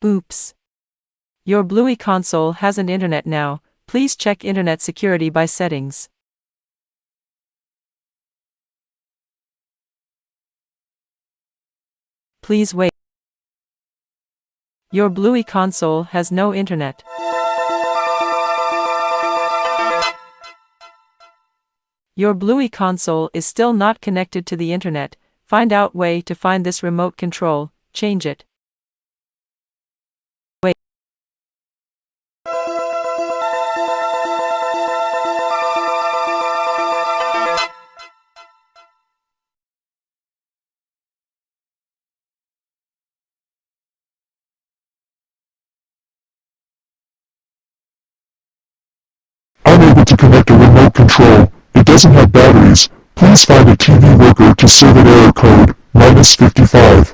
Oops. Your Bluey console hasn't internet now. Please check internet security by settings. Please wait. Your Bluey console has no internet. Your Bluey console is still not connected to the internet. Find out way to find this remote control. Change it. Wait. Unable to connect a remote control. It doesn't have batteries. Please find a TV worker to serve an error code -55.